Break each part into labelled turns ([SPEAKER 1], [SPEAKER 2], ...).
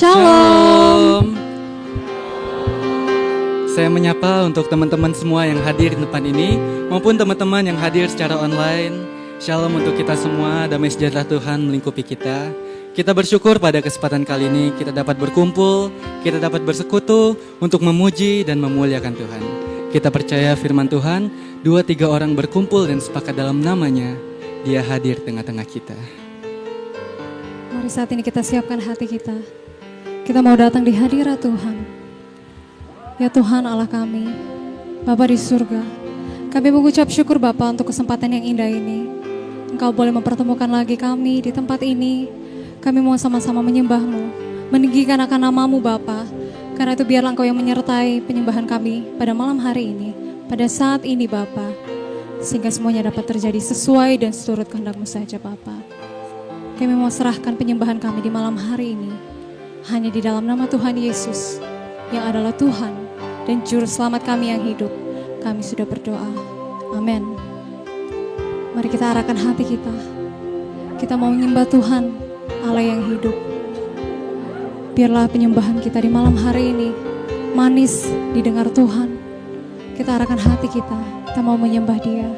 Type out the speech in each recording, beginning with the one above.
[SPEAKER 1] Shalom.
[SPEAKER 2] Saya menyapa untuk teman-teman semua yang hadir di depan ini maupun teman-teman yang hadir secara online. Shalom untuk kita semua, damai sejahtera Tuhan melingkupi kita. Kita bersyukur pada kesempatan kali ini kita dapat berkumpul, kita dapat bersekutu untuk memuji dan memuliakan Tuhan. Kita percaya firman Tuhan, 2-3 orang berkumpul dan sepakat dalam namanya, Dia hadir tengah-tengah kita.
[SPEAKER 1] Mari saat ini kita siapkan hati kita. Kita mau datang di hadirat Tuhan. Ya Tuhan Allah kami, Bapa di surga, kami mengucap syukur Bapa untuk kesempatan yang indah ini. Engkau boleh mempertemukan lagi kami di tempat ini. Kami mau sama-sama menyembah-Mu, meninggikan akan nama-Mu Bapa. Karena itu biarlah Engkau yang menyertai penyembahan kami pada malam hari ini, pada saat ini Bapa, sehingga semuanya dapat terjadi sesuai dan seturut kehendak-Mu saja Bapa. Kami mau serahkan penyembahan kami di malam hari ini hanya di dalam nama Tuhan Yesus yang adalah Tuhan dan Juru Selamat kami yang hidup. Kami sudah berdoa. Amin. Mari kita arahkan hati kita. Kita mau menyembah Tuhan Allah yang hidup. Biarlah penyembahan kita di malam hari ini manis didengar Tuhan. Kita arahkan hati kita. Kita mau menyembah Dia.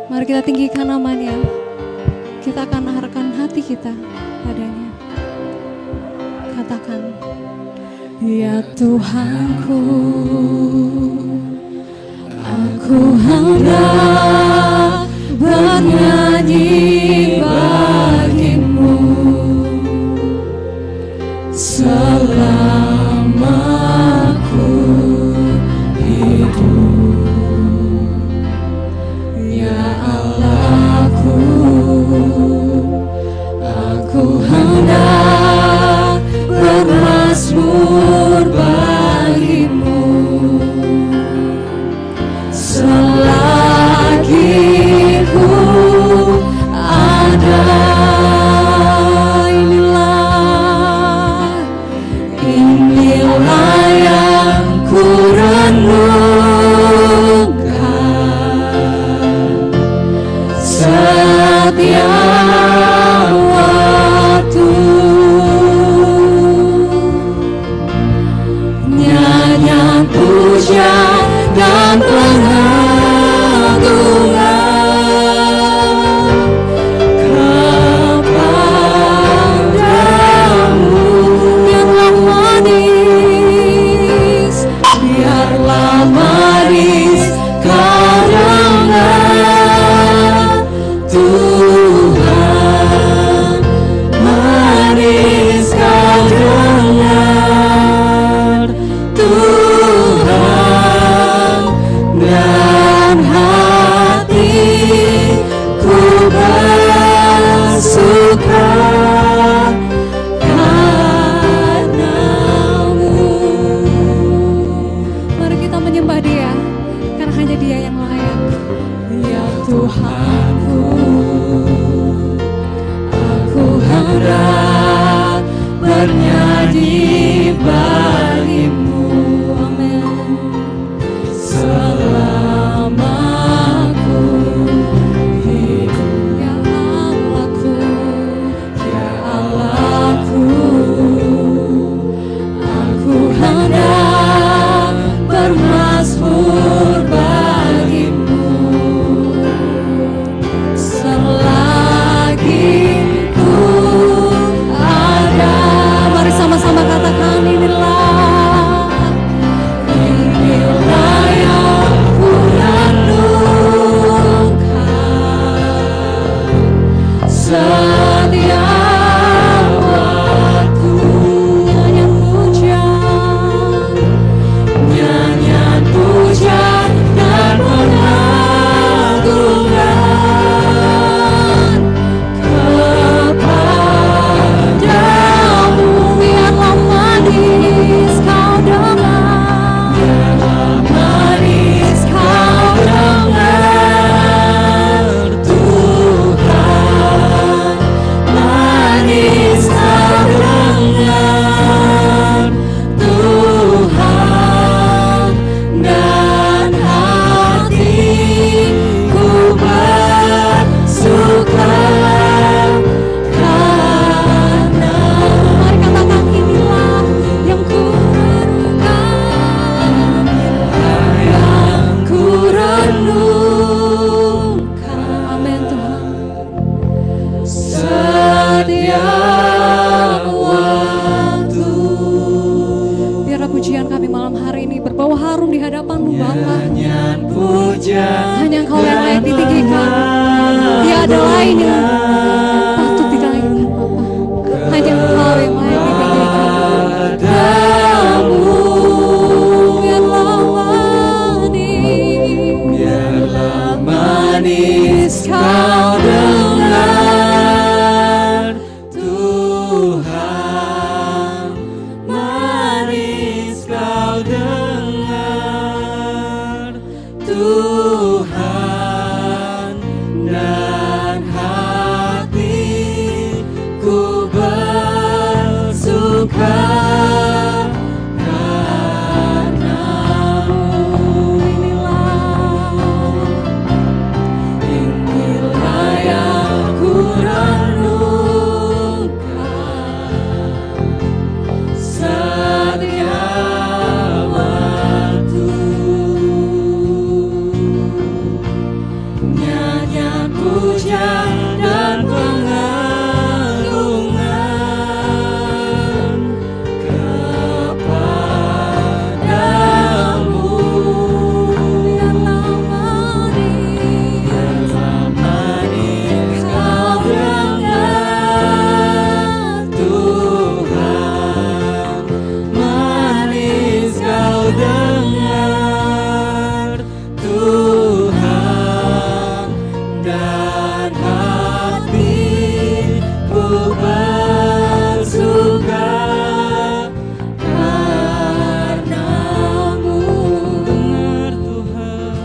[SPEAKER 1] Mari kita tinggikan namanya. Kita akan arahkan hati kita padanya. Katakan, ya Tuhanku, aku hendak bernyanyi bagimu selama aku hidup. Ya Allahku, aku hendak bermazmur bagimu selagi ku ada. Inilah yang ku renungkan setiap waktu. Nyanyian pujian dan pengagungan kepadamu. Biarlah manis kami malam hari ini berbau harum di hadapan-Mu Bapa.
[SPEAKER 2] Nyanyian puja
[SPEAKER 1] Hanya Engkau yang layak ditinggikan. Tiada lain yang patut dinaikkan Bapa. Hanya Engkau yang layak ditinggikan.
[SPEAKER 2] padamu.
[SPEAKER 1] Biarlah
[SPEAKER 2] Biarlah
[SPEAKER 1] manis,
[SPEAKER 2] manis kau dengar, Tuhan. Manis kau dengar, Tuhan. Dan hatiku bersuka karena-Mu. Inilah yang ku renungkan setiap waktu. Nyanyian puja dan pengagungan kepadamu. Biarlah manis kau dengar, Tuhan. Manis kau dengar, Tuhan. Dan hatiku bersuka karena-Mu. Dengar Tuhan,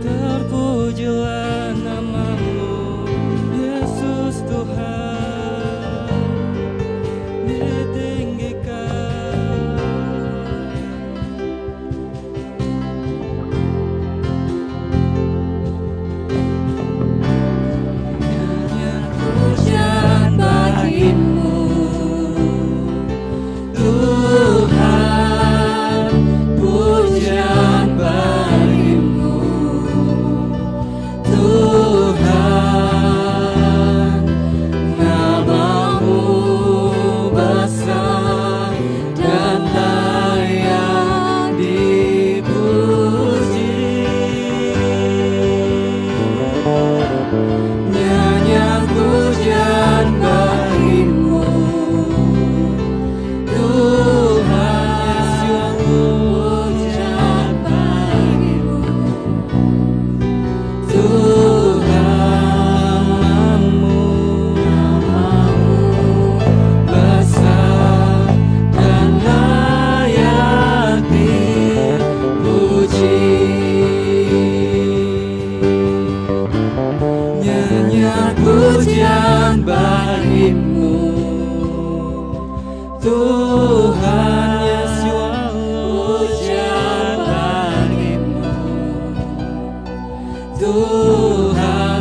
[SPEAKER 2] terpujilah nama-Mu, Yesus Tuhan, ditinggikan. Nyanyian pujian bagi-Mu, Tuhan. Pujian bagi-Mu, Tuhan. Nama-Mu besar dan layak dipuji. Nyanyian pujian bagi-Mu, Tuhan. Pujian bagi-Mu, Tuhan. Nama-Mu besar dan layak dipuji. Nyanyian pujian bagi-Mu, Tuhan. Yesus, pujian bagi-Mu, Tuhan.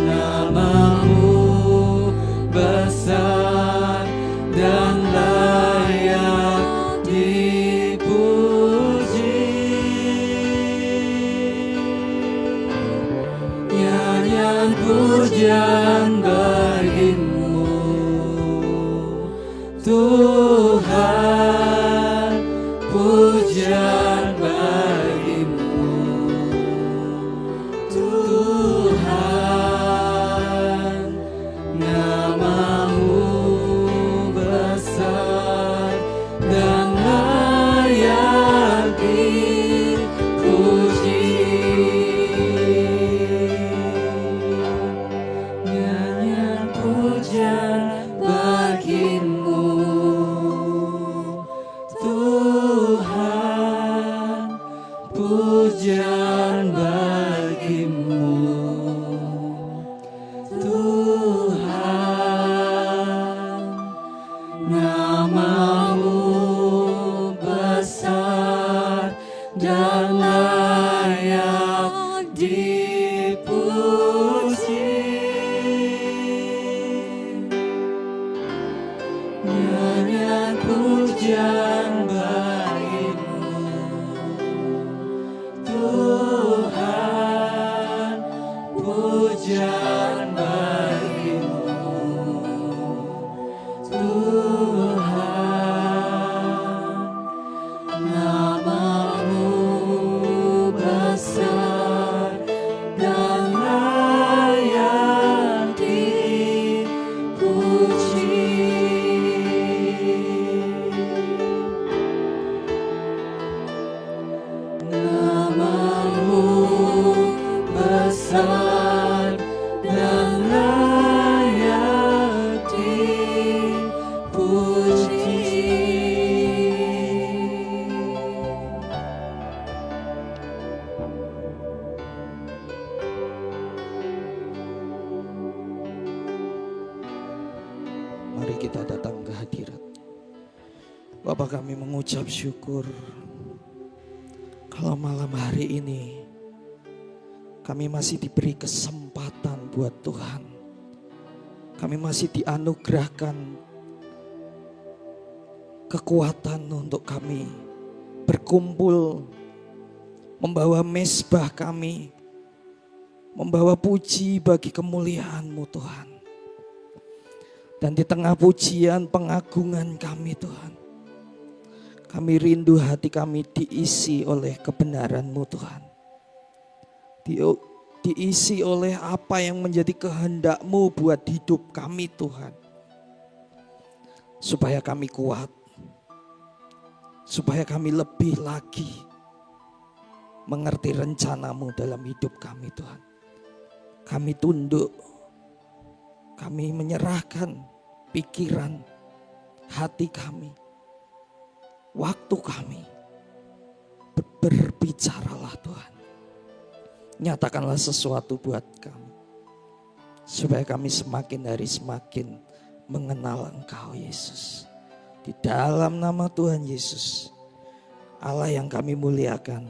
[SPEAKER 2] Nama-Mu besar dan layak dipuji. Nyanyian pujian bagi-Mu, Tuhan. Pujian bagi-Mu, Tuhan. Nama-Mu besar dan layak dipuji. Nyanyian pujian bagi-Mu, Tuhan. Pujian bagi-Mu, Tuhan. Nama-Mu besar dan layak dipuji. Nyanyian pujian bagi-Mu, Tuhan. Pujian bagi-Mu, Tuhan.
[SPEAKER 3] Bapa, kami mengucap syukur kalau malam hari ini kami masih diberi kesempatan buat Tuhan. Kami masih dianugerahkan kekuatan untuk kami berkumpul, membawa mezbah kami, membawa puji bagi kemuliaan-Mu Tuhan. Dan di tengah pujian pengagungan kami Tuhan, kami rindu hati kami diisi oleh kebenaran-Mu Tuhan. Diisi oleh apa yang menjadi kehendak-Mu buat hidup kami Tuhan. Supaya kami kuat, supaya kami lebih lagi mengerti rencana-Mu dalam hidup kami Tuhan. Kami tunduk, kami menyerahkan pikiran, hati kami, waktu kami. Berbicaralah Tuhan. Nyatakanlah sesuatu buat kami. Supaya kami semakin hari semakin mengenal Engkau Yesus. Di dalam nama Tuhan Yesus, Allah yang kami muliakan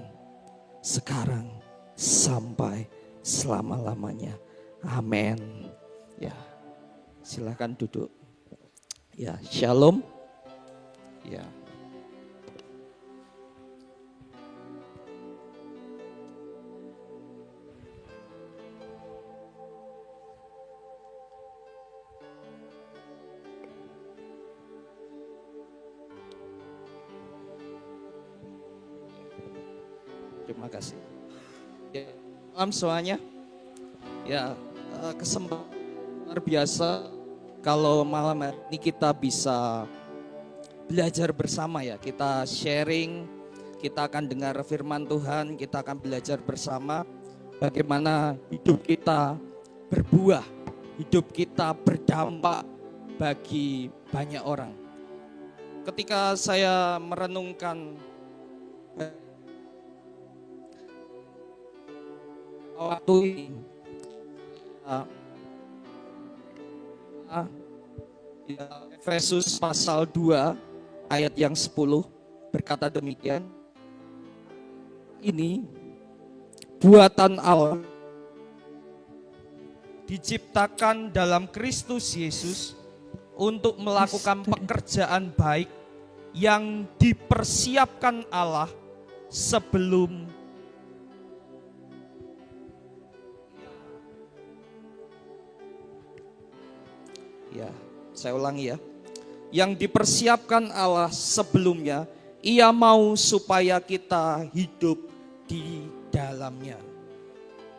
[SPEAKER 3] sekarang sampai selama-lamanya. Amin. Ya, silakan duduk. Ya, shalom. Ya. Terima kasih. Ya, salam semuanya. Ya, kesempatan luar biasa kalau malam ini kita bisa belajar bersama ya. Kita sharing, kita akan dengar firman Tuhan, kita akan belajar bersama bagaimana hidup kita berbuah, hidup kita berdampak bagi banyak orang. Ketika saya merenungkan waktu ini, Efesus pasal 2 ayat yang 10 berkata demikian. Ini buatan Allah diciptakan dalam Kristus Yesus untuk melakukan pekerjaan baik yang dipersiapkan Allah sebelum ya, saya ulangi ya. Yang dipersiapkan Allah sebelumnya, Ia mau supaya kita hidup di dalamnya.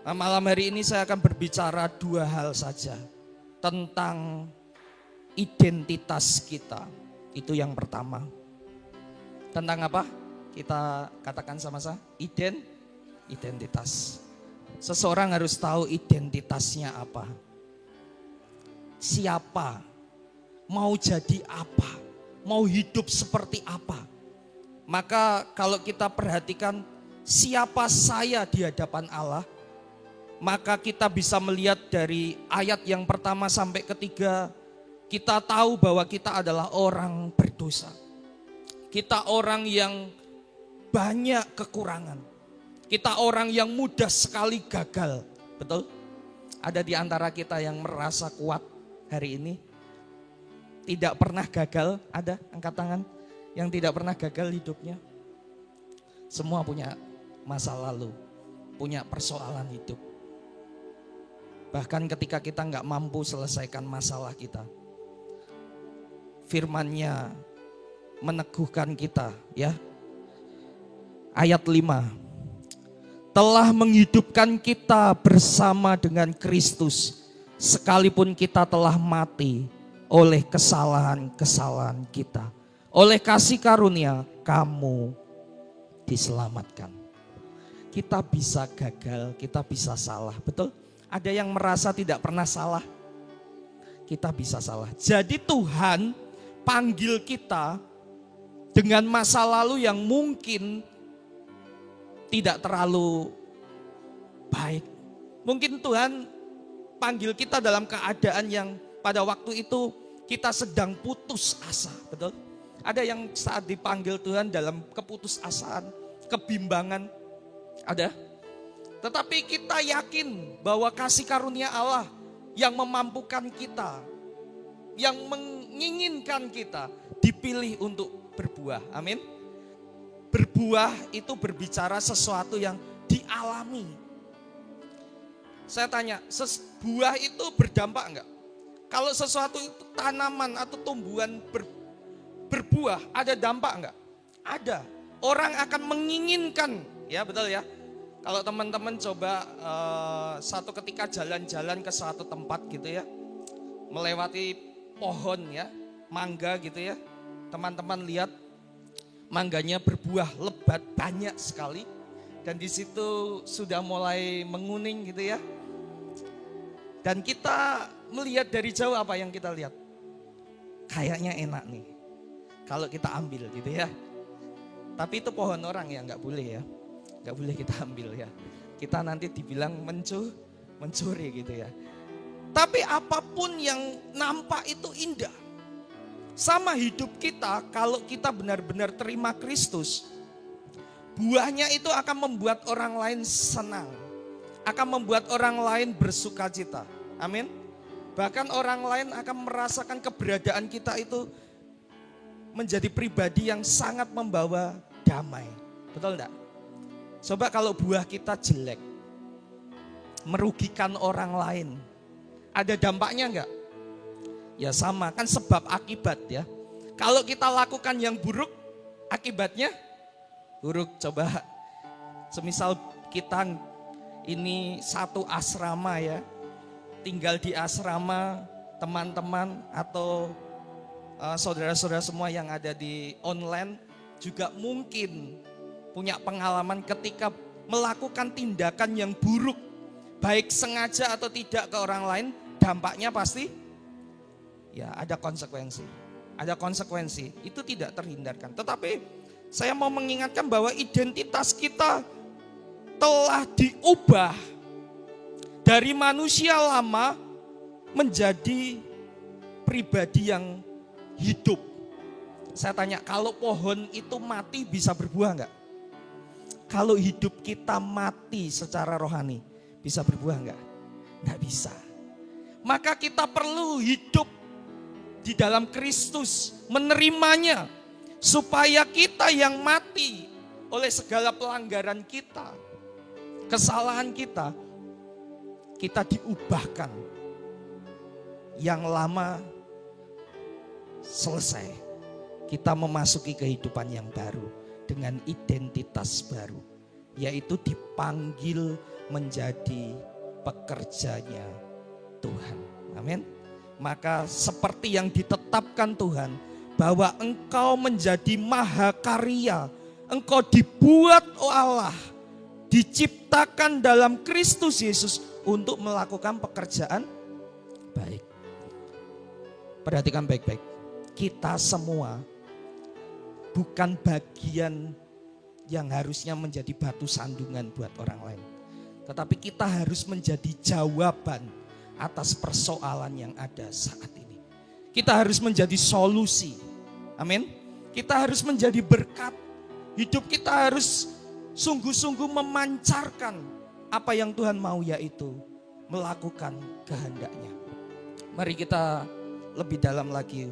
[SPEAKER 3] Nah, malam hari ini saya akan berbicara dua hal saja tentang identitas kita. Itu yang pertama. Tentang apa? Kita katakan sama-sama, identitas. Seseorang harus tahu identitasnya apa. Siapa, mau jadi apa, mau hidup seperti apa. Maka kalau kita perhatikan siapa saya di hadapan Allah, maka kita bisa melihat dari ayat yang pertama sampai ketiga, kita tahu bahwa kita adalah orang berdosa. Kita orang yang banyak kekurangan. Kita orang yang mudah sekali gagal, betul? Ada di antara kita yang merasa kuat hari ini, tidak pernah gagal. Ada? Angkat tangan yang tidak pernah gagal hidupnya. Semua punya masa lalu, punya persoalan hidup. Bahkan ketika kita nggak mampu selesaikan masalah kita, firman-Nya meneguhkan kita ya. Ayat 5, telah menghidupkan kita bersama dengan Kristus sekalipun kita telah mati oleh kesalahan-kesalahan kita. Oleh kasih karunia kamu diselamatkan. Kita bisa gagal, kita bisa salah, betul? Ada yang merasa tidak pernah salah? Kita bisa salah. Jadi Tuhan panggil kita dengan masa lalu yang mungkin tidak terlalu baik. Mungkin Tuhan panggil kita dalam keadaan yang pada waktu itu kita sedang putus asa, betul? Ada yang saat dipanggil Tuhan dalam keputusasaan, kebimbangan. Ada. Tetapi kita yakin bahwa kasih karunia Allah yang memampukan kita, yang menginginkan kita dipilih untuk berbuah. Amin. Berbuah itu berbicara sesuatu yang dialami. Saya tanya, buah itu berdampak enggak? Kalau sesuatu itu tanaman atau tumbuhan berbuah, ada dampak enggak? Ada. Orang akan menginginkan, ya betul ya. Kalau teman-teman coba satu ketika jalan-jalan ke suatu tempat gitu ya, melewati pohon ya, mangga gitu ya. Teman-teman lihat mangganya berbuah lebat banyak sekali. Dan di situ sudah mulai menguning gitu ya. Dan kita melihat dari jauh apa yang kita lihat? Kayaknya enak nih. Kalau kita ambil gitu ya. Tapi itu pohon orang ya, nggak boleh ya. Nggak boleh kita ambil ya. Kita nanti dibilang mencuri gitu ya. Tapi apapun yang nampak itu indah. Sama hidup kita, kalau kita benar-benar terima Kristus, buahnya itu akan membuat orang lain senang. Akan membuat orang lain bersuka cita. Amin. Bahkan orang lain akan merasakan keberadaan kita itu menjadi pribadi yang sangat membawa damai. Betul enggak? Coba kalau buah kita jelek, merugikan orang lain, ada dampaknya enggak? Ya sama, kan sebab akibat ya. Kalau kita lakukan yang buruk, akibatnya buruk. Coba semisal kita ini satu asrama ya, tinggal di asrama, teman-teman atau saudara-saudara semua yang ada di online juga mungkin punya pengalaman ketika melakukan tindakan yang buruk, baik sengaja atau tidak ke orang lain, dampaknya pasti ya ada konsekuensi. Ada konsekuensi, itu tidak terhindarkan. Tetapi saya mau mengingatkan bahwa identitas kita telah diubah dari manusia lama menjadi pribadi yang hidup. Saya tanya, kalau pohon itu mati bisa berbuah enggak? Kalau hidup kita mati secara rohani, bisa berbuah enggak? Enggak bisa. Maka kita perlu hidup di dalam Kristus, menerimanya, supaya kita yang mati oleh segala pelanggaran kita, kesalahan kita diubahkan. Yang lama selesai, kita memasuki kehidupan yang baru dengan identitas baru, yaitu dipanggil menjadi pekerjanya Tuhan. Amin. Maka seperti yang ditetapkan Tuhan, bahwa engkau menjadi mahakarya, engkau dibuat Allah, diciptakan dalam Kristus Yesus untuk melakukan pekerjaan baik. Perhatikan baik-baik, kita semua bukan bagian yang harusnya menjadi batu sandungan buat orang lain. Tetapi kita harus menjadi jawaban atas persoalan yang ada saat ini. Kita harus menjadi solusi. Amin. Kita harus menjadi berkat. Hidup kita harus sungguh-sungguh memancarkan apa yang Tuhan mau, yaitu melakukan kehendaknya. Mari kita lebih dalam lagi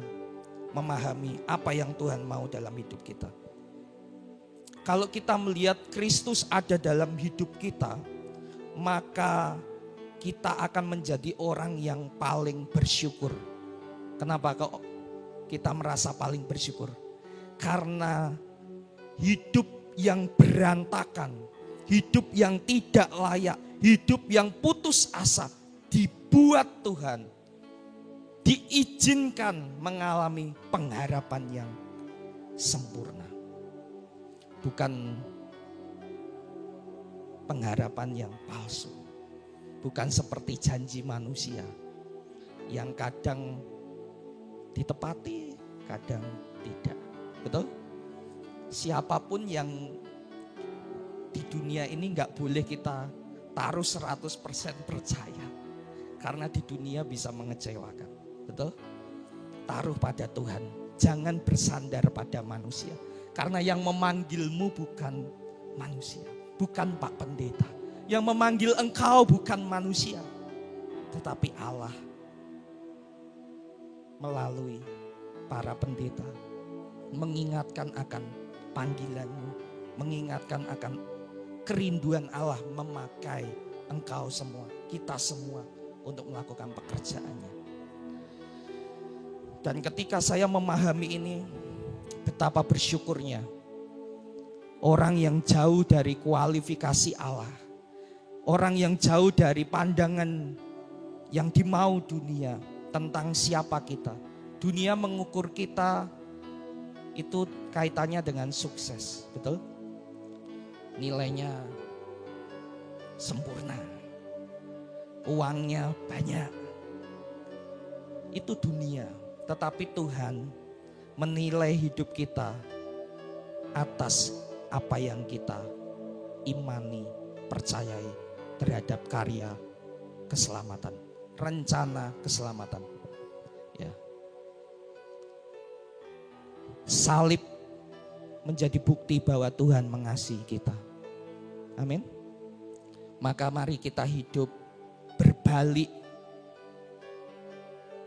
[SPEAKER 3] memahami apa yang Tuhan mau dalam hidup kita. Kalau kita melihat Kristus ada dalam hidup kita, maka kita akan menjadi orang yang paling bersyukur. Kenapa kok kita merasa paling bersyukur? Karena hidup yang berantakan, hidup yang tidak layak, hidup yang putus asa dibuat Tuhan, diizinkan mengalami pengharapan yang sempurna. Bukan pengharapan yang palsu. Bukan seperti janji manusia yang kadang ditepati, kadang tidak. Betul? Siapapun yang di dunia ini gak boleh kita taruh 100% percaya. Karena di dunia bisa mengecewakan. Betul? Taruh pada Tuhan. jangan bersandar pada manusia. Karena yang memanggilmu bukan manusia, bukan Pak Pendeta. Yang memanggil engkau bukan manusia, tetapi Allah melalui para pendeta mengingatkan akan panggilanmu, mengingatkan akan kerinduan Allah memakai engkau semua, kita semua untuk melakukan pekerjaannya. Dan ketika saya memahami ini, betapa bersyukurnya orang yang jauh dari kualifikasi Allah, orang yang jauh dari pandangan yang dimau dunia tentang siapa kita. Dunia mengukur kita itu kaitannya dengan sukses, betul? Nilainya sempurna, uangnya banyak. Itu dunia. Tetapi Tuhan menilai hidup kita atas apa yang kita imani, percayai terhadap karya keselamatan, rencana keselamatan. Ya. Salib menjadi bukti bahwa Tuhan mengasihi kita. Amin. Maka mari kita hidup berbalik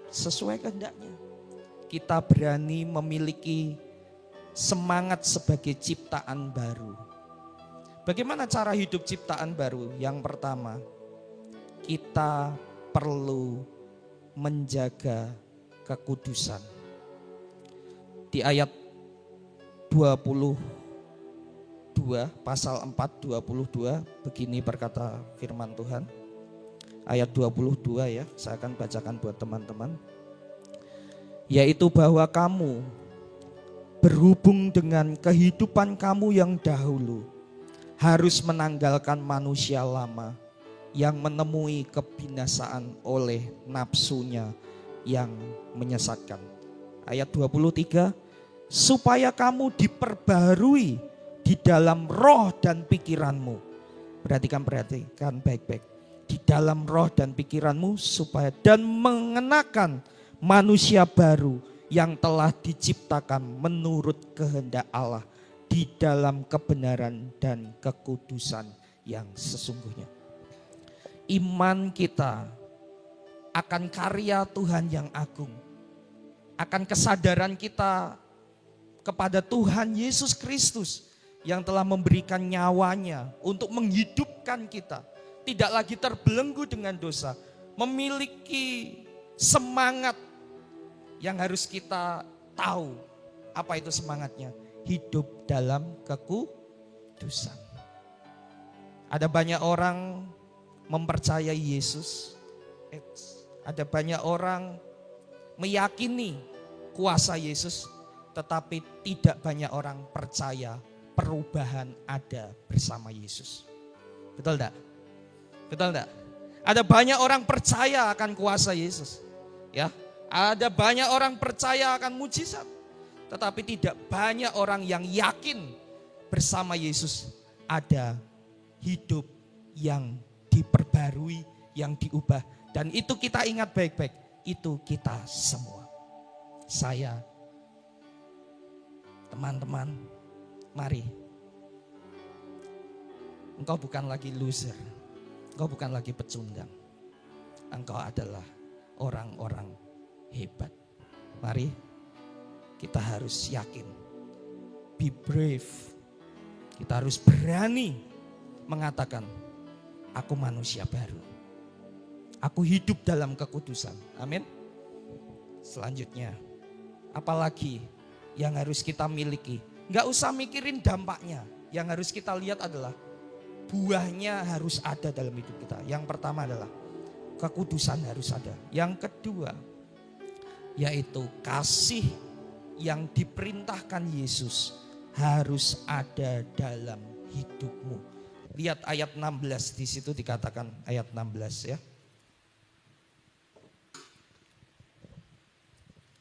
[SPEAKER 3] sesuai kehendaknya. Kita berani memiliki semangat sebagai ciptaan baru. Bagaimana cara hidup ciptaan baru? Yang pertama, kita perlu menjaga kekudusan. Di ayat 22, pasal 4, 22, begini berkata firman Tuhan. Ayat 22 ya, saya akan bacakan buat teman-teman. Yaitu bahwa kamu berhubung dengan kehidupan kamu yang dahulu harus menanggalkan manusia lama yang menemui kebinasaan oleh nafsunya yang menyesatkan. Ayat 23, supaya kamu diperbarui di dalam roh dan pikiranmu. Perhatikan baik-baik. Di dalam roh dan pikiranmu supaya dan mengenakan manusia baru yang telah diciptakan menurut kehendak Allah di dalam kebenaran dan kekudusan yang sesungguhnya. Iman kita akan karya Tuhan yang agung, akan kesadaran kita kepada Tuhan Yesus Kristus yang telah memberikan nyawanya untuk menghidupkan kita, tidak lagi terbelenggu dengan dosa, memiliki semangat yang harus kita tahu. Apa itu semangatnya? Hidup dalam kekudusan. Ada banyak orang mempercayai Yesus, ada banyak orang meyakini kuasa Yesus, tetapi tidak banyak orang percaya perubahan ada bersama Yesus. Betul enggak? Betul enggak? Ada banyak orang percaya akan kuasa Yesus. Ya, ada banyak orang percaya akan mujizat, tetapi tidak banyak orang yang yakin bersama Yesus ada hidup yang diperbarui, yang diubah. Dan itu kita ingat baik-baik, itu kita semua. Saya, teman-teman, mari. Engkau bukan lagi loser, engkau bukan lagi pecundang. Engkau adalah orang-orang hebat. Mari kita harus yakin, be brave. Kita harus berani mengatakan, aku manusia baru. Aku hidup dalam kekudusan. Amin. Selanjutnya, apalagi yang harus kita miliki? Gak usah mikirin dampaknya. Yang harus kita lihat adalah buahnya harus ada dalam hidup kita. Yang pertama adalah kekudusan harus ada. Yang kedua, yaitu kasih yang diperintahkan Yesus harus ada dalam hidupmu. Lihat ayat 16, di situ dikatakan ayat 16 ya.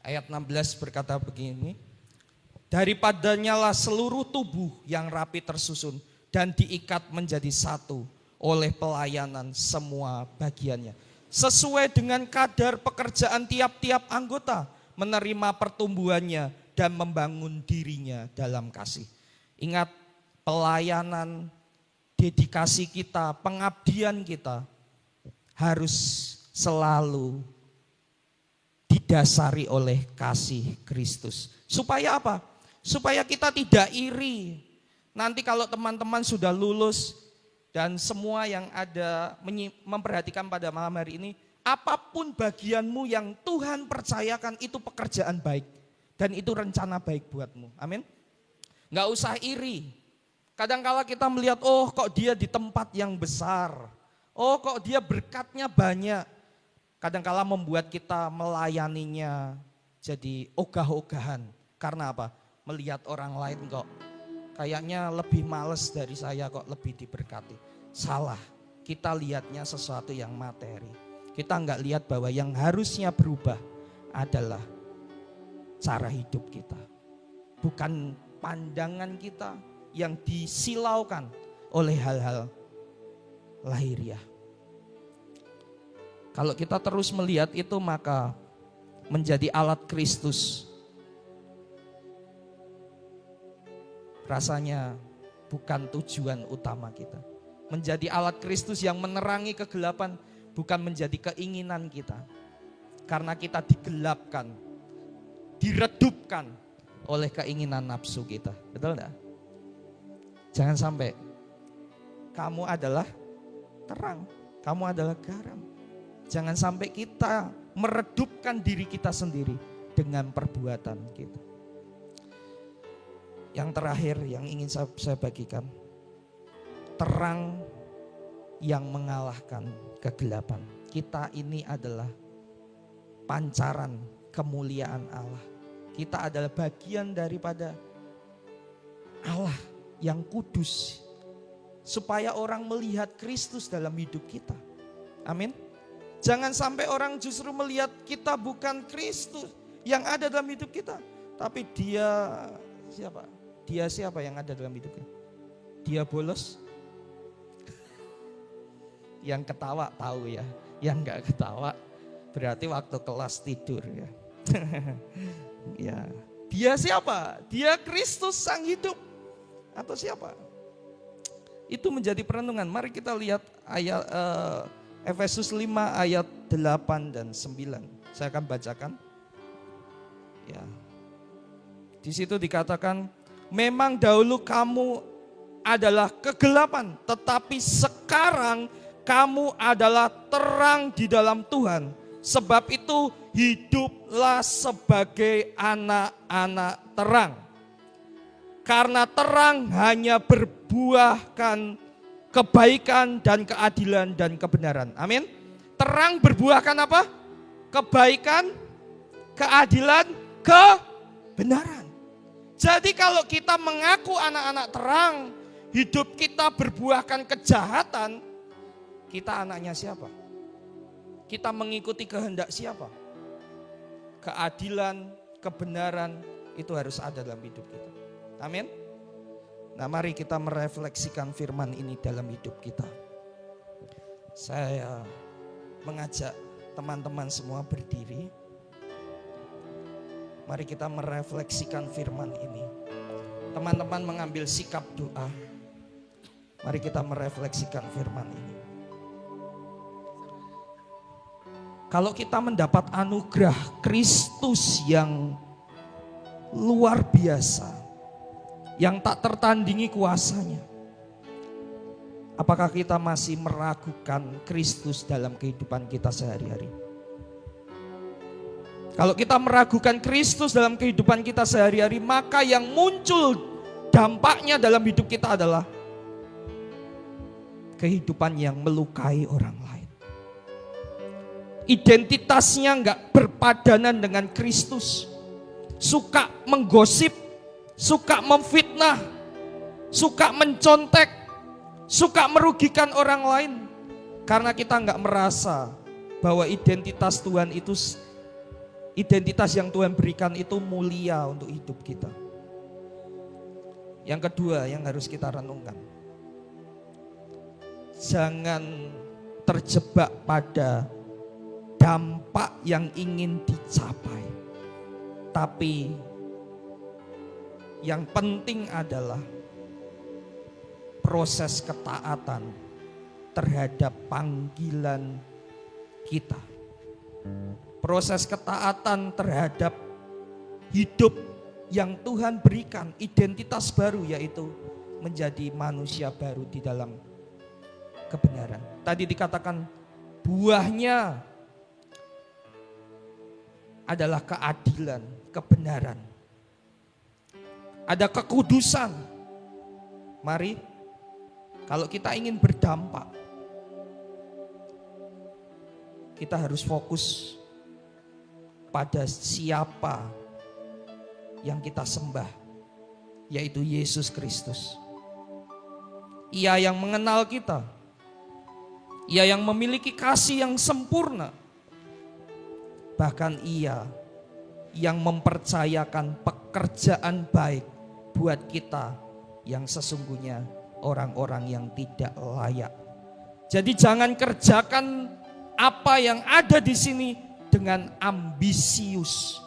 [SPEAKER 3] Ayat 16 berkata begini, daripadanya lah seluruh tubuh yang rapi tersusun dan diikat menjadi satu oleh pelayanan semua bagiannya. Sesuai dengan kadar pekerjaan tiap-tiap anggota, menerima pertumbuhannya dan membangun dirinya dalam kasih. Ingat, pelayanan, dedikasi kita, pengabdian kita harus selalu didasari oleh kasih Kristus. Supaya apa? Supaya kita tidak iri. Nanti kalau teman-teman sudah lulus dan semua yang ada memperhatikan pada malam hari ini, apapun bagianmu yang Tuhan percayakan itu pekerjaan baik. Dan itu rencana baik buatmu. Amin. Nggak usah iri. Kadang-kala kita melihat, oh kok dia di tempat yang besar. Oh kok dia berkatnya banyak. Kadang-kala membuat kita melayaninya jadi ogah-ogahan. Karena apa? Melihat orang lain kok kayaknya lebih males dari saya, kok lebih diberkati. Salah, kita lihatnya sesuatu yang materi. Kita enggak lihat bahwa yang harusnya berubah adalah cara hidup kita. Bukan pandangan kita yang disilaukan oleh hal-hal lahiriah. Kalau kita terus melihat itu, maka menjadi alat Kristus rasanya bukan tujuan utama kita. Menjadi alat Kristus yang menerangi kegelapan bukan menjadi keinginan kita. Karena kita digelapkan, diredupkan oleh keinginan nafsu kita. Betul enggak? Jangan sampai kamu adalah terang, kamu adalah garam. Jangan sampai kita meredupkan diri kita sendiri dengan perbuatan kita. Yang terakhir yang ingin saya bagikan, terang yang mengalahkan kegelapan. Kita ini adalah pancaran kemuliaan Allah. Kita adalah bagian daripada Allah yang kudus. Supaya orang melihat Kristus dalam hidup kita. Amin. Jangan sampai orang justru melihat kita bukan Kristus yang ada dalam hidup kita. Tapi dia siapa? Dia siapa yang ada dalam hidupnya? Dia bolos? Yang ketawa tahu ya. Yang enggak ketawa berarti waktu kelas tidur ya. Ya. Dia siapa? Dia Kristus sang hidup. Atau siapa? Itu menjadi perenungan. Mari kita lihat ayat Efesus 5 ayat 8 dan 9. Saya akan bacakan. Ya. Di situ dikatakan, memang dahulu kamu adalah kegelapan, tetapi sekarang kamu adalah terang di dalam Tuhan. Sebab itu hiduplah sebagai anak-anak terang. Karena terang hanya berbuahkan kebaikan dan keadilan dan kebenaran. Amin. Terang berbuahkan apa? Kebaikan, keadilan, kebenaran. Jadi kalau kita mengaku anak-anak terang, hidup kita berbuahkan kejahatan, kita anaknya siapa? Kita mengikuti kehendak siapa? Keadilan, kebenaran itu harus ada dalam hidup kita. Amin. Nah, mari kita merefleksikan firman ini dalam hidup kita. Saya mengajak teman-teman semua berdiri. Mari kita merefleksikan firman ini. Teman-teman mengambil sikap doa. Mari kita merefleksikan firman ini. Kalau kita mendapat anugerah Kristus yang luar biasa, yang tak tertandingi kuasanya, apakah kita masih meragukan Kristus dalam kehidupan kita sehari-hari? Kalau kita meragukan Kristus dalam kehidupan kita sehari-hari, maka yang muncul dampaknya dalam hidup kita adalah kehidupan yang melukai orang lain. Identitasnya enggak berpadanan dengan Kristus. Suka menggosip, suka memfitnah, suka mencontek, suka merugikan orang lain. Karena kita enggak merasa bahwa identitas Tuhan itu, identitas yang Tuhan berikan itu mulia untuk hidup kita. Yang kedua yang harus kita renungkan, jangan terjebak pada dampak yang ingin dicapai, tapi Yang penting adalah proses ketaatan terhadap panggilan kita. Proses ketaatan terhadap hidup yang Tuhan berikan, identitas baru, yaitu menjadi manusia baru di dalam kebenaran. Tadi dikatakan buahnya adalah keadilan, kebenaran. Ada kekudusan. Mari, kalau kita ingin berdampak, kita harus fokus pada siapa yang kita sembah, yaitu Yesus Kristus. Ia yang mengenal kita, Ia yang memiliki kasih yang sempurna, bahkan Ia yang mempercayakan pekerjaan baik buat kita yang sesungguhnya orang-orang yang tidak layak. Jadi jangan kerjakan apa yang ada di sini dengan ambisius,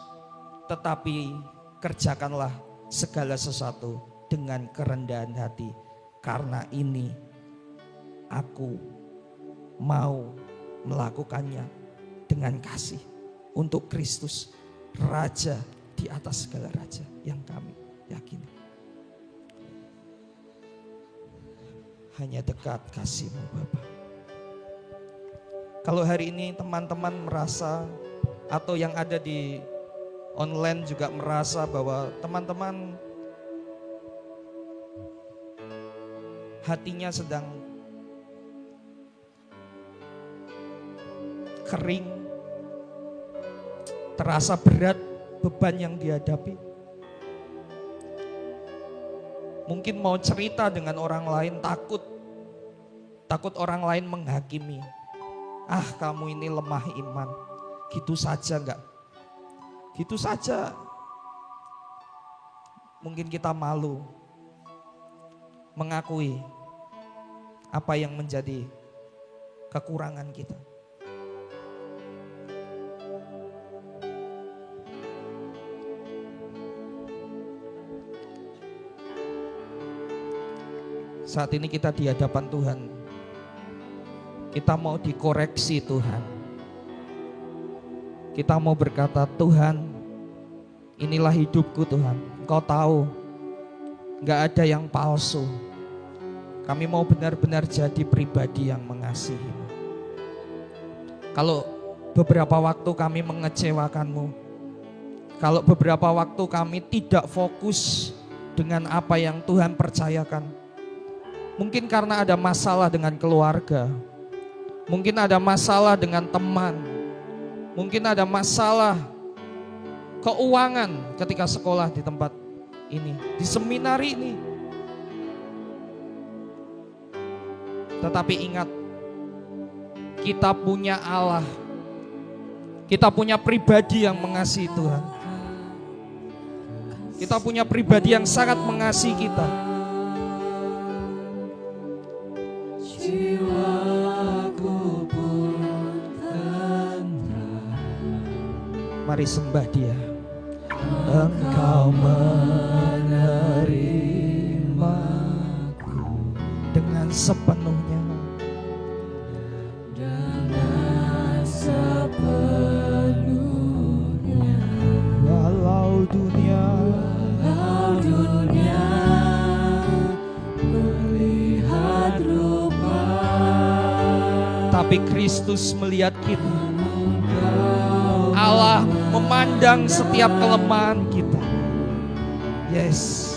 [SPEAKER 3] tetapi kerjakanlah segala sesuatu dengan kerendahan hati. Karena ini aku mau melakukannya dengan kasih untuk Kristus, Raja di atas segala raja yang kami yakini. Hanya dekat kasih-Mu Bapa. Kalau hari ini teman-teman merasa, atau yang ada di online juga merasa bahwa teman-teman hatinya sedang kering, terasa berat beban yang dihadapi. Mungkin mau cerita dengan orang lain, takut orang lain menghakimi. Ah, kamu ini lemah iman. Gitu saja enggak? Gitu saja. Mungkin kita malu mengakui apa yang menjadi kekurangan kita. Saat ini kita di hadapan Tuhan. Kita mau dikoreksi Tuhan. Kita mau berkata, Tuhan, inilah hidupku Tuhan. Engkau tahu, gak ada yang palsu. Kami mau benar-benar jadi pribadi yang mengasihi-Mu. Kalau beberapa waktu kami mengecewakan-Mu, kalau beberapa waktu kami tidak fokus dengan apa yang Tuhan percayakan, mungkin karena ada masalah dengan keluarga, mungkin ada masalah dengan teman, mungkin ada masalah keuangan ketika sekolah di tempat ini, di seminari ini. Tetapi ingat, kita punya Allah, kita punya pribadi yang mengasihi Tuhan. Kita punya pribadi yang sangat mengasihi kita. Mari sembah Dia. Engkau menerimaku dengan sepenuhnya, dengan sepenuhnya. Walau dunia melihat rupa, tapi Kristus melihat kita. Allah memandang setiap kelemahan kita. Yes.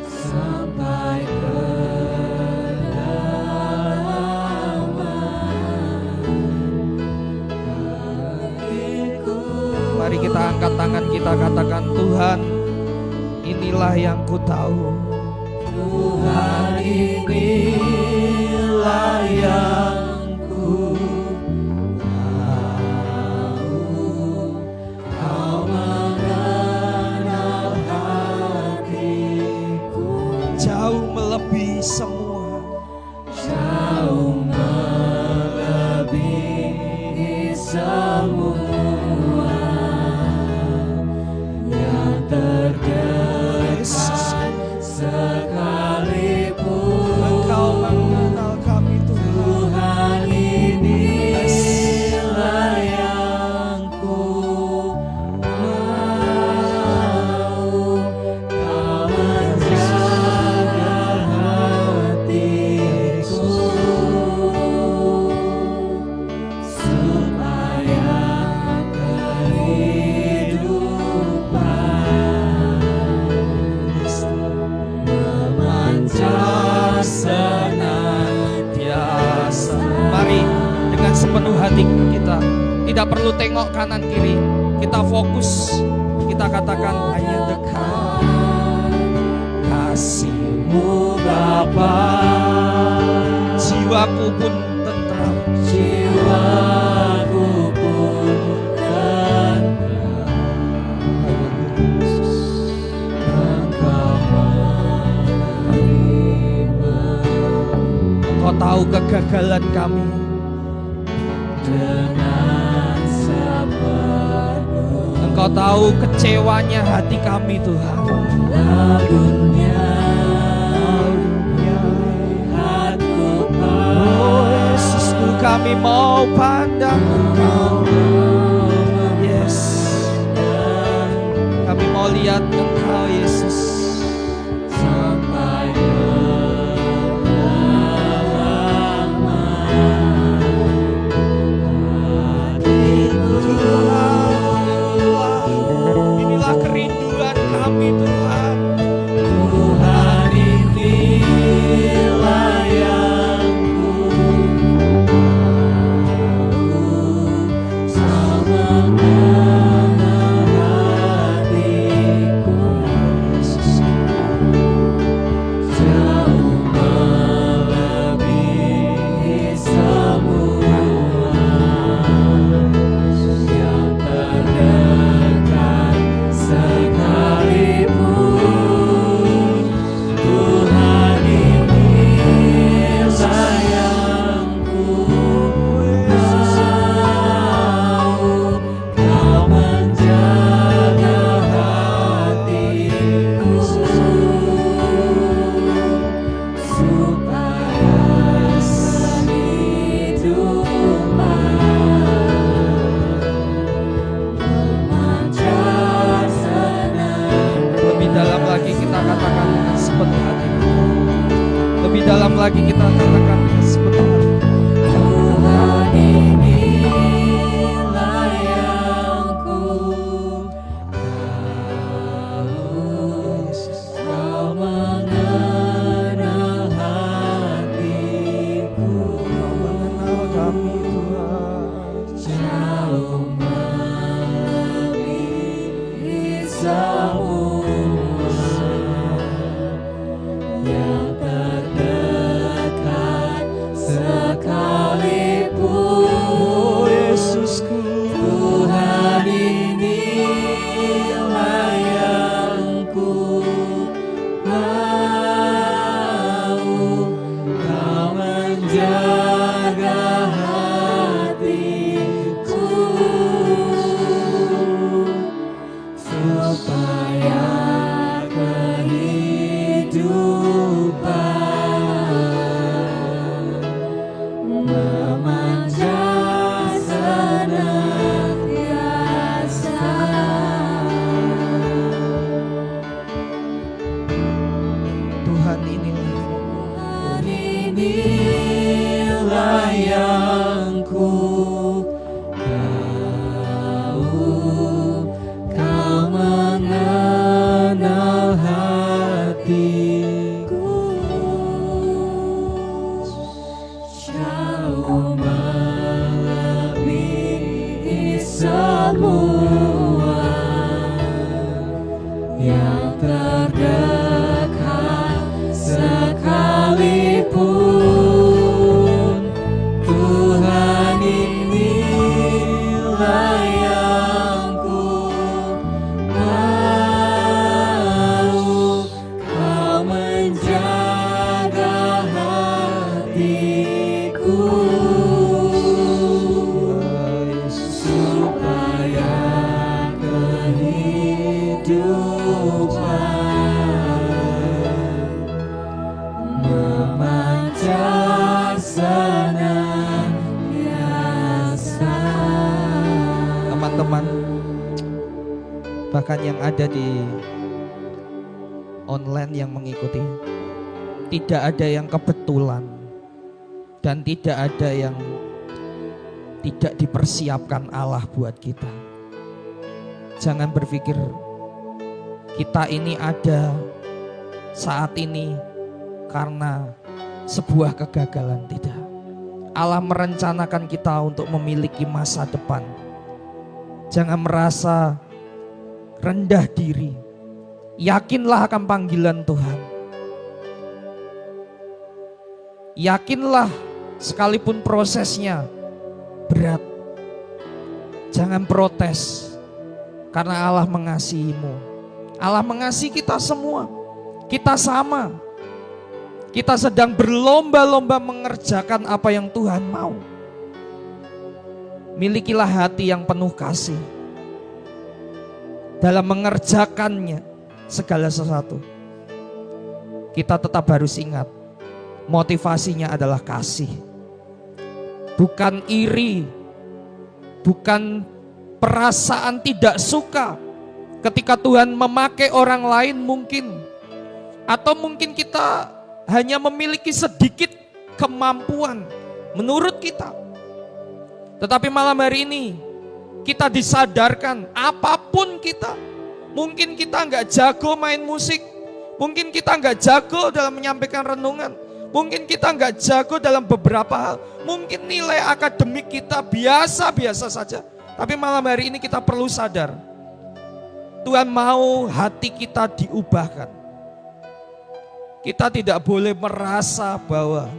[SPEAKER 3] Sampai mari kita angkat tangan kita, katakan, Tuhan, inilah yang ku tahu. Tuhan, inilah yang ku melebihi semua, jauh melebihi semua yang terdekat. Tidak perlu tengok kanan kiri. Kita fokus. Kita katakan hanya dekat kasih-Mu Bapa. Jiwaku pun tentram. Jiwaku pun tentram. Engkau tahu kegagalan kami. Dengan sepenuh Engkau tahu kecewanya hati kami Tuhan. Oh Yesusku, kami mau pandang Engkau. Yes, kami mau lihat Engkau Yesus. Sampai inilah kerinduan kami Tuhan. Tuhan inilah yang ku sama hatiku. Jauh melebihi semua yang terdekat sekalipun. Tuhan inilah yang ku tahu. Kau menjaga hatiku supaya sehidup memancar senang. Lebih dalam lagi kita katakan dengan sepenuh hati. Lebih dalam lagi kita katakan dengan sepenuh hati. Tuhan inilah yang ku tahu. Kau mengenal hatiku. Kau mengenal kami Tuhan. Jauh melebihi semua yang terdekat sekalipun. Yesusku, Tuhan inilah yang ku tahu. Kau menjaga hatiku supaya kehidupan memancar senantiasa. Tuhan inilah yang ku tahu. Kau mengenal hatiku. Jauh melebihi semua yang terdekat sekalipun. Tuhan inilah yang ku tahu. Kau menjaga hatiku supaya kehidupan memancar senantiasa. Teman-teman, bahkan yang ada di online yang mengikuti, tidak ada yang kebetulan dan tidak ada yang tidak dipersiapkan Allah buat kita. Jangan berpikir kita ini ada saat ini karena sebuah kegagalan, tidak. Allah merencanakan kita untuk memiliki masa depan Jangan merasa rendah diri. Yakinlah akan panggilan Tuhan. Yakinlah sekalipun prosesnya berat. Jangan protes karena Allah mengasihimu. Allah mengasihi kita semua. Kita sama. Kita sedang berlomba-lomba mengerjakan apa yang Tuhan mau. Milikilah hati yang penuh kasih dalam mengerjakannya segala sesuatu. Kita tetap harus ingat, motivasinya adalah kasih. Bukan iri, bukan perasaan tidak suka ketika Tuhan memakai orang lain mungkin. Atau mungkin kita hanya memiliki sedikit kemampuan menurut kita. Tetapi malam hari ini kita disadarkan apapun kita. Mungkin kita nggak jago main musik. Mungkin kita nggak jago dalam menyampaikan renungan. Mungkin kita nggak jago dalam beberapa hal. Mungkin nilai akademik kita biasa-biasa saja. Tapi malam hari ini kita perlu sadar. Tuhan mau hati kita diubahkan. Kita tidak boleh merasa bahwa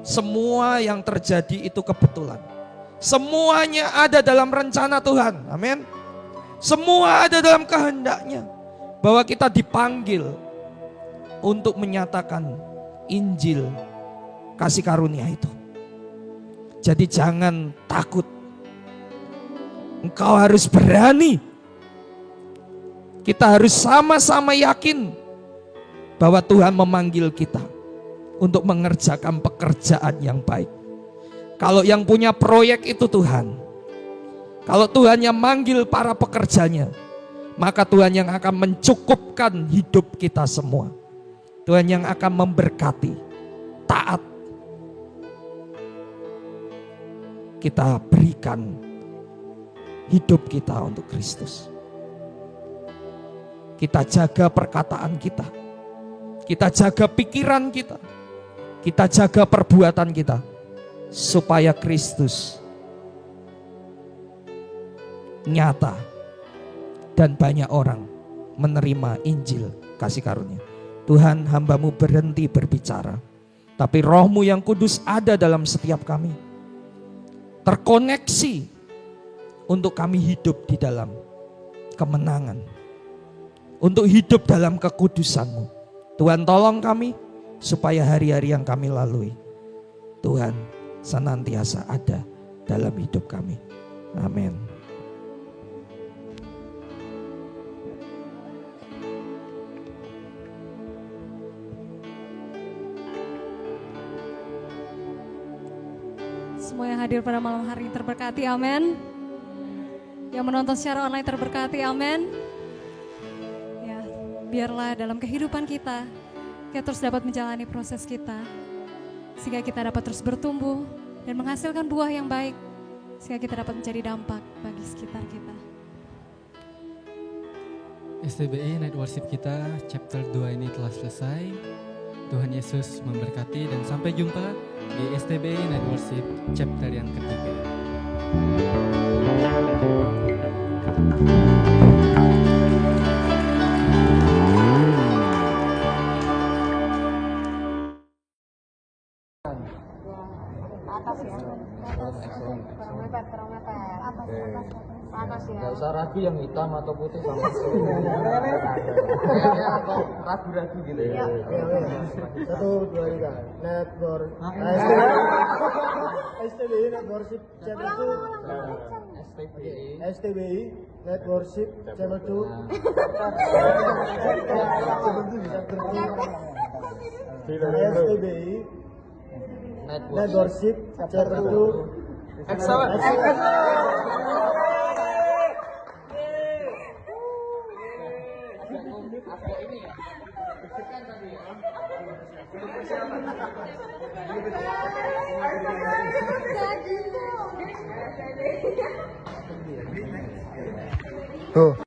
[SPEAKER 3] semua yang terjadi itu kebetulan. Semuanya ada dalam rencana Tuhan. Amin. Semua ada dalam kehendaknya. Bahwa kita dipanggil untuk menyatakan Injil kasih karunia itu. Jadi jangan takut. Engkau harus berani. Kita harus sama-sama yakin bahwa Tuhan memanggil kita untuk mengerjakan pekerjaan yang baik. Kalau yang punya proyek itu Tuhan. Kalau Tuhan yang manggil para pekerjanya, maka Tuhan yang akan mencukupkan hidup kita semua. Tuhan yang akan memberkati. Taat. Kita berikan hidup kita untuk Kristus. Kita jaga perkataan kita. Kita jaga pikiran kita. Kita jaga perbuatan kita. Supaya Kristus nyata dan banyak orang menerima Injil kasih karunia. Tuhan, hamba-Mu berhenti berbicara, tapi Roh-Mu yang kudus ada dalam setiap kami. Terkoneksi untuk kami hidup di dalam kemenangan. Untuk hidup dalam kekudusan-Mu. Tuhan tolong kami supaya hari-hari yang kami lalui, Tuhan senantiasa ada dalam hidup kami. Amin.
[SPEAKER 1] Semua yang hadir pada malam hari ini terberkati, amin. Yang menonton secara online terberkati, amin. Ya, biarlah dalam kehidupan kita terus dapat menjalani proses kita, sehingga kita dapat terus bertumbuh dan menghasilkan buah yang baik, sehingga kita dapat menjadi dampak bagi sekitar kita.
[SPEAKER 2] STBI Night Worship kita chapter 2 ini telah selesai. Tuhan Yesus memberkati dan sampai jumpa di STBI Night Worship chapter yang ketiga.
[SPEAKER 4] Atas ya. Kurang mepet. Atas ya.
[SPEAKER 5] Gak usah ragu yang hitam atau putih sama. Ragu-ragu gitu ya.
[SPEAKER 4] 1, 2, 3. Network. STBI Network Channel 2. STBI Network Channel 2. STBI Network Channel 2.
[SPEAKER 5] Excellent.
[SPEAKER 4] Tuh.